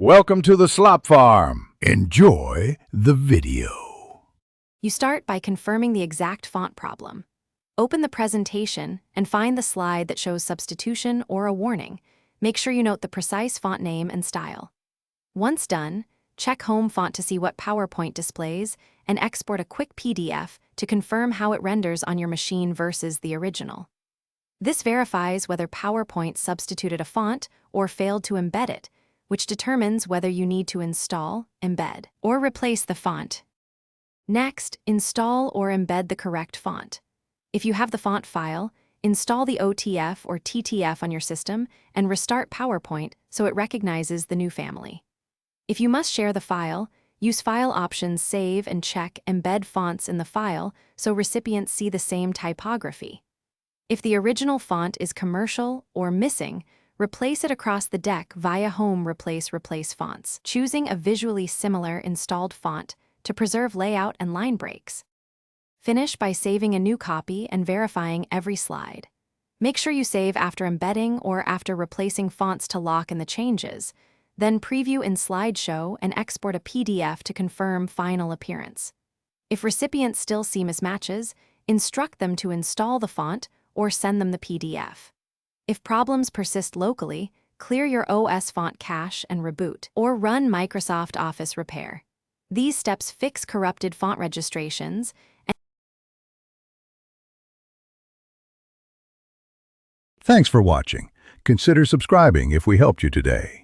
Welcome to the Slop Farm. Enjoy the video. You start by confirming the exact font problem. Open the presentation and find the slide that shows substitution or a warning. Make sure you note the precise font name and style. Once done, check Home Font to see what PowerPoint displays and export a quick PDF to confirm how it renders on your machine versus the original. This verifies whether PowerPoint substituted a font or failed to embed it, which determines whether you need to install, embed, or replace the font. Next, install or embed the correct font. If you have the font file, install the OTF or TTF on your system and restart PowerPoint so it recognizes the new family. If you must share the file, use File options Save and check Embed Fonts in the file so recipients see the same typography. If the original font is commercial or missing, replace it across the deck via Home Replace Fonts, choosing a visually similar installed font to preserve layout and line breaks. Finish by saving a new copy and verifying every slide. Make sure you save after embedding or after replacing fonts to lock in the changes. Then preview in Slideshow and export a PDF to confirm final appearance. If recipients still see mismatches, instruct them to install the font or send them the PDF. If problems persist locally, clear your OS font cache and reboot, or run Microsoft Office Repair. These steps fix corrupted font registrations and Thanks for watching. Consider subscribing if we helped you today.